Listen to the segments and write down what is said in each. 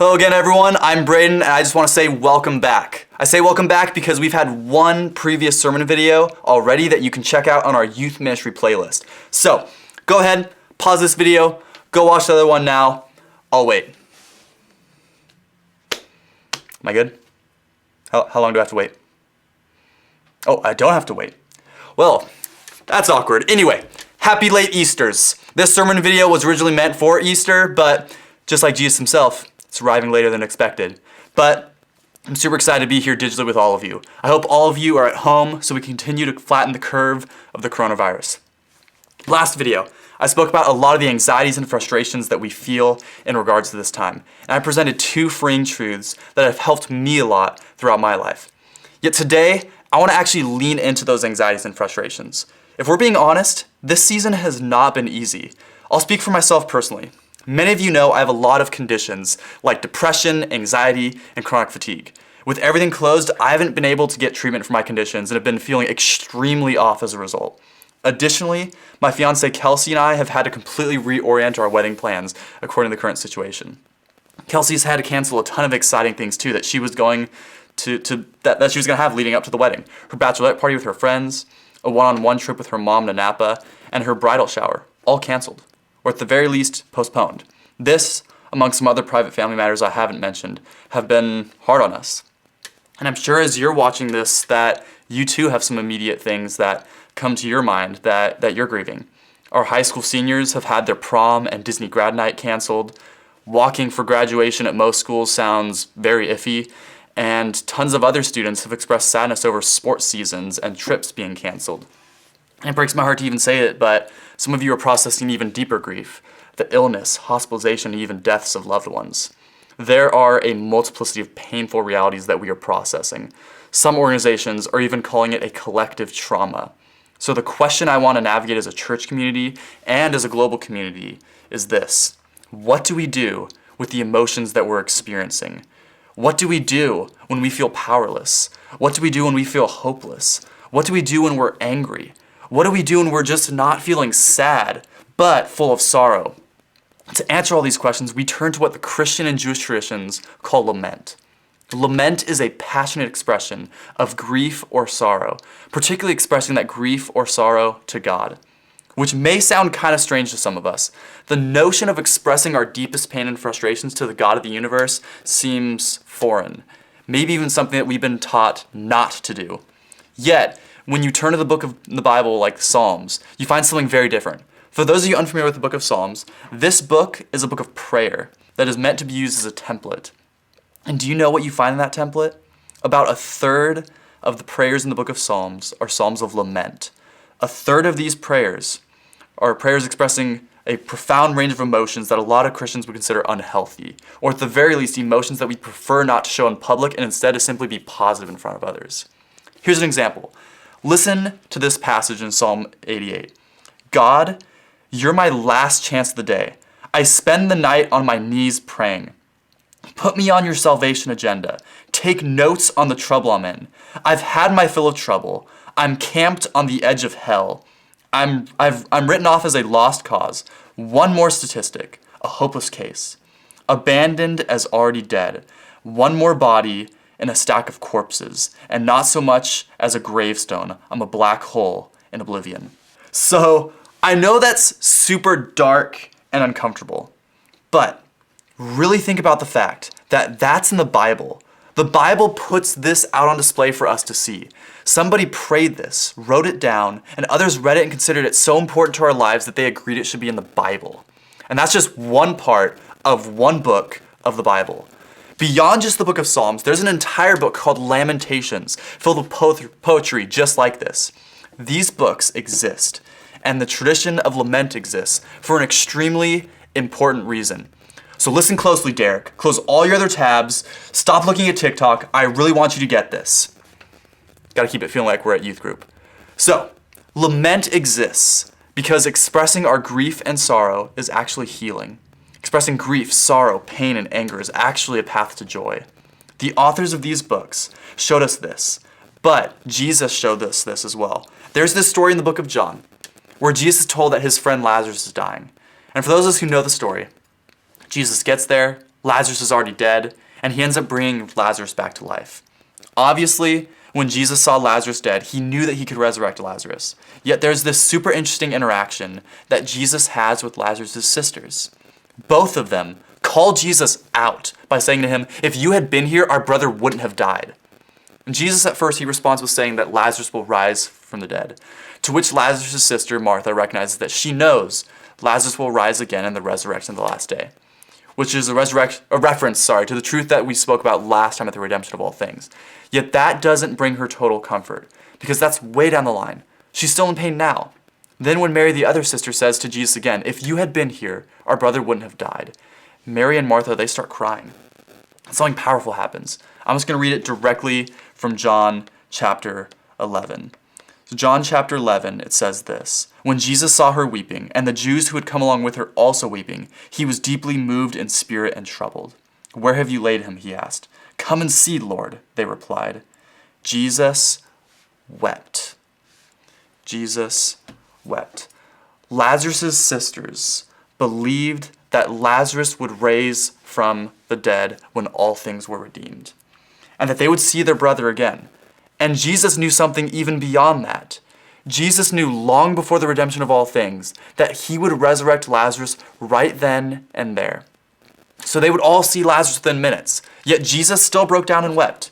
Hello again, everyone. I'm Braeden, and I just want to say welcome back. I say welcome back because we've had one previous sermon video already that you can check out on our youth ministry playlist. So, go ahead, pause this video, go watch the other one now. I'll wait. Am I good? How long do I have to wait? Oh, I don't have to wait. Well, that's awkward. Anyway, happy late Easters. This sermon video was originally meant for Easter, but just like Jesus himself, it's arriving later than expected. But I'm super excited to be here digitally with all of you. I hope all of you are at home so we continue to flatten the curve of the coronavirus. Last video, I spoke about a lot of the anxieties and frustrations that we feel in regards to this time. And I presented two freeing truths that have helped me a lot throughout my life. Yet today, I want to actually lean into those anxieties and frustrations. If we're being honest, this season has not been easy. I'll speak for myself personally. Many of you know I have a lot of conditions like depression, anxiety, and chronic fatigue. With everything closed, I haven't been able to get treatment for my conditions and have been feeling extremely off as a result. Additionally, my fiancée Kelsey and I have had to completely reorient our wedding plans according to the current situation. Kelsey's had to cancel a ton of exciting things too that she was going that she was going to have leading up to the wedding. Her bachelorette party with her friends, a one-on-one trip with her mom to Napa, and her bridal shower, all canceled, or at the very least, postponed. This, among some other private family matters I haven't mentioned, have been hard on us. And I'm sure as you're watching this that you too have some immediate things that come to your mind that you're grieving. Our high school seniors have had their prom and Disney grad night canceled. Walking for graduation at most schools sounds very iffy. And tons of other students have expressed sadness over sports seasons and trips being canceled. And it breaks my heart to even say it, but some of you are processing even deeper grief, the illness, hospitalization, and even deaths of loved ones. There are a multiplicity of painful realities that we are processing. Some organizations are even calling it a collective trauma. So the question I want to navigate as a church community and as a global community is this: what do we do with the emotions that we're experiencing? What do we do when we feel powerless? What do we do when we feel hopeless? What do we do when we're angry? What do we do when we're just not feeling sad, but full of sorrow? To answer all these questions, we turn to what the Christian and Jewish traditions call lament. Lament is a passionate expression of grief or sorrow, particularly expressing that grief or sorrow to God. Which may sound kind of strange to some of us. The notion of expressing our deepest pain and frustrations to the God of the universe seems foreign, maybe even something that we've been taught not to do. Yet, when you turn to the book of the Bible like Psalms, you find something very different. For those of you unfamiliar with the book of Psalms, this book is a book of prayer that is meant to be used as a template. And do you know what you find in that template? About a third of the prayers in the book of Psalms are psalms of lament. A third of these prayers are prayers expressing a profound range of emotions that a lot of Christians would consider unhealthy, or at the very least, emotions that we prefer not to show in public and instead to simply be positive in front of others. Here's an example. Listen to this passage in Psalm 88. God, you're my last chance of the day. I spend the night on my knees praying. Put me on your salvation agenda. Take notes on the trouble I'm in. I've had my fill of trouble. I'm camped on the edge of hell. I'm written off as a lost cause. One more statistic, a hopeless case. Abandoned as already dead. One more body in a stack of corpses. And not so much as a gravestone. I'm a black hole in oblivion. So, I know that's super dark and uncomfortable. But really think about the fact that that's in the Bible. The Bible puts this out on display for us to see. Somebody prayed this, wrote it down, and others read it and considered it so important to our lives that they agreed it should be in the Bible. And that's just one part of one book of the Bible. Beyond just the book of Psalms, there's an entire book called Lamentations, filled with poetry just like this. These books exist, and the tradition of lament exists for an extremely important reason. So listen closely, Derek. Close all your other tabs. Stop looking at TikTok. I really want you to get this. Gotta keep it feeling like we're at youth group. So, lament exists because expressing our grief and sorrow is actually healing. Expressing grief, sorrow, pain, and anger is actually a path to joy. The authors of these books showed us this, but Jesus showed us this as well. There's this story in the book of John where Jesus is told that his friend Lazarus is dying. And for those of us who know the story, Jesus gets there, Lazarus is already dead, and he ends up bringing Lazarus back to life. Obviously, when Jesus saw Lazarus dead, he knew that he could resurrect Lazarus. Yet there's this super interesting interaction that Jesus has with Lazarus' sisters. Both of them call Jesus out by saying to him, "If you had been here, our brother wouldn't have died." And Jesus at first, he responds with saying that Lazarus will rise from the dead. To which Lazarus' sister, Martha, recognizes that she knows Lazarus will rise again in the resurrection of the last day, which is a reference to the truth that we spoke about last time at the redemption of all things. Yet that doesn't bring her total comfort, because that's way down the line. She's still in pain now. Then when Mary, the other sister, says to Jesus again, "If you had been here, our brother wouldn't have died," Mary and Martha, they start crying. Something powerful happens. I'm just going to read it directly from John chapter 11. So John chapter 11, it says this: "When Jesus saw her weeping, and the Jews who had come along with her also weeping, he was deeply moved in spirit and troubled. 'Where have you laid him?' he asked. 'Come and see, Lord,' they replied. Jesus wept." Jesus wept. Lazarus' sisters believed that Lazarus would raise from the dead when all things were redeemed, and that they would see their brother again. And Jesus knew something even beyond that. Jesus knew long before the redemption of all things that he would resurrect Lazarus right then and there. So they would all see Lazarus within minutes, yet Jesus still broke down and wept.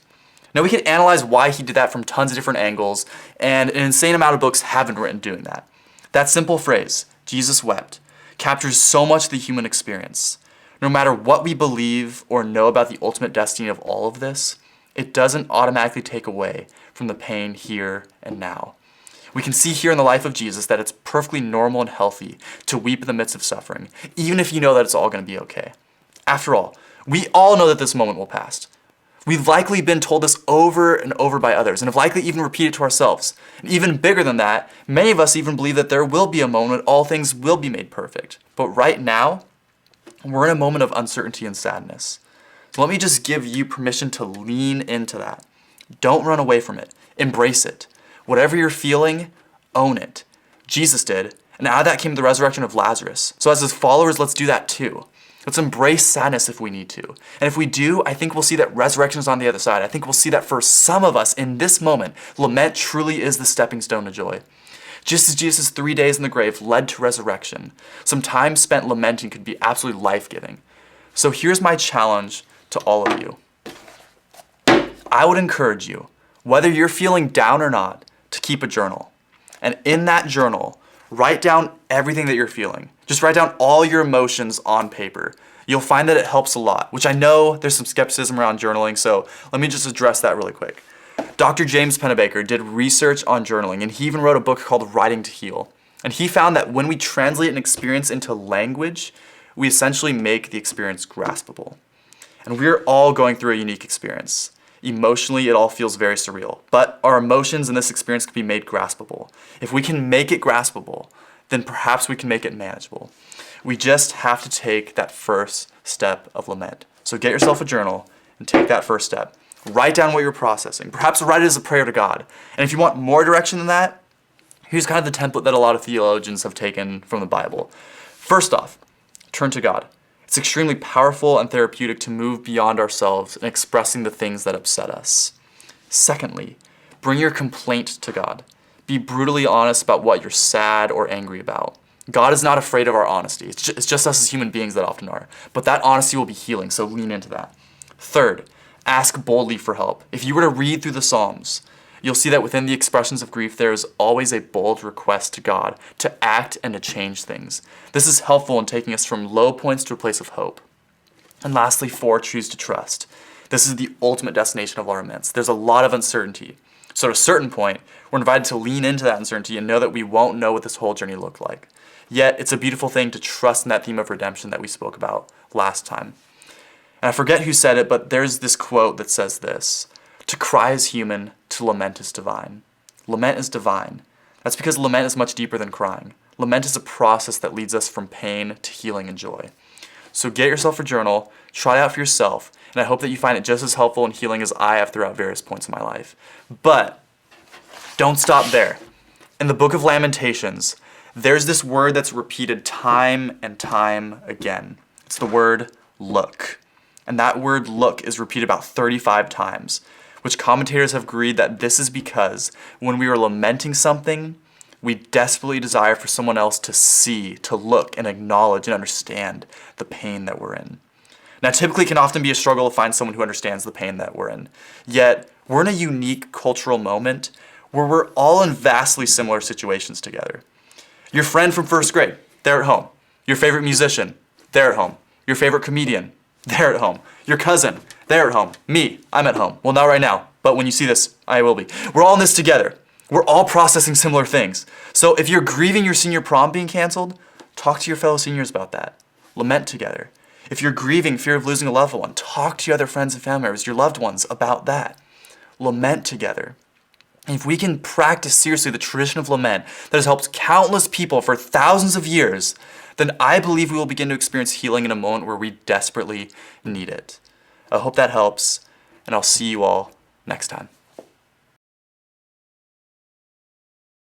Now we could analyze why he did that from tons of different angles, and an insane amount of books have been written doing that. That simple phrase, "Jesus wept," captures so much of the human experience. No matter what we believe or know about the ultimate destiny of all of this, it doesn't automatically take away from the pain here and now. We can see here in the life of Jesus that it's perfectly normal and healthy to weep in the midst of suffering, even if you know that it's all going to be okay. After all, we all know that this moment will pass. We've likely been told this over and over by others, and have likely even repeated to ourselves. And even bigger than that, many of us even believe that there will be a moment when all things will be made perfect. But right now, we're in a moment of uncertainty and sadness. So let me just give you permission to lean into that. Don't run away from it. Embrace it. Whatever you're feeling, own it. Jesus did, and out of that came the resurrection of Lazarus. So as his followers, let's do that too. Let's embrace sadness if we need to. And if we do, I think we'll see that resurrection is on the other side. I think we'll see that for some of us in this moment, lament truly is the stepping stone to joy. Just as Jesus' 3 days in the grave led to resurrection, some time spent lamenting could be absolutely life-giving. So here's my challenge to all of you. I would encourage you, whether you're feeling down or not, to keep a journal. And in that journal, write down everything that you're feeling. Just write down all your emotions on paper. You'll find that it helps a lot, which I know there's some skepticism around journaling, so let me just address that really quick. Dr. James Pennebaker did research on journaling, and he even wrote a book called Writing to Heal. And he found that when we translate an experience into language, we essentially make the experience graspable. And we're all going through a unique experience. Emotionally, it all feels very surreal, but our emotions in this experience can be made graspable. If we can make it graspable, then perhaps we can make it manageable. We just have to take that first step of lament. So get yourself a journal and take that first step. Write down what you're processing. Perhaps write it as a prayer to God. And if you want more direction than that, here's kind of the template that a lot of theologians have taken from the Bible. First off, turn to God. It's extremely powerful and therapeutic to move beyond ourselves and expressing the things that upset us. Secondly, bring your complaint to God. Be brutally honest about what you're sad or angry about. God is not afraid of our honesty. It's just us as human beings that often are. But that honesty will be healing, so lean into that. Third, ask boldly for help. If you were to read through the Psalms, you'll see that within the expressions of grief, there is always a bold request to God to act and to change things. This is helpful in taking us from low points to a place of hope. And lastly, 4, choose to trust. This is the ultimate destination of our laments. There's a lot of uncertainty. So at a certain point, we're invited to lean into that uncertainty and know that we won't know what this whole journey looked like. Yet, it's a beautiful thing to trust in that theme of redemption that we spoke about last time. And I forget who said it, but there's this quote that says this: "To cry is human, to lament is divine." Lament is divine. That's because lament is much deeper than crying. Lament is a process that leads us from pain to healing and joy. So get yourself a journal, try it out for yourself, and I hope that you find it just as helpful and healing as I have throughout various points in my life. But don't stop there. In the book of Lamentations, there's this word that's repeated time and time again. It's the word look. And that word look is repeated about 35 times, which commentators have agreed that this is because when we are lamenting something, we desperately desire for someone else to see, to look, and acknowledge and understand the pain that we're in. Now, typically it can often be a struggle to find someone who understands the pain that we're in. Yet, we're in a unique cultural moment where we're all in vastly similar situations together. Your friend from first grade, they're at home. Your favorite musician, they're at home. Your favorite comedian, they're at home. Your cousin, they're at home. Me, I'm at home. Well, not right now, but when you see this, I will be. We're all in this together. We're all processing similar things. So if you're grieving your senior prom being canceled, talk to your fellow seniors about that. Lament together. If you're grieving fear of losing a loved one, talk to your other friends and family members, your loved ones, about that. Lament together. And if we can practice seriously the tradition of lament that has helped countless people for thousands of years, then I believe we will begin to experience healing in a moment where we desperately need it. I hope that helps, and I'll see you all next time.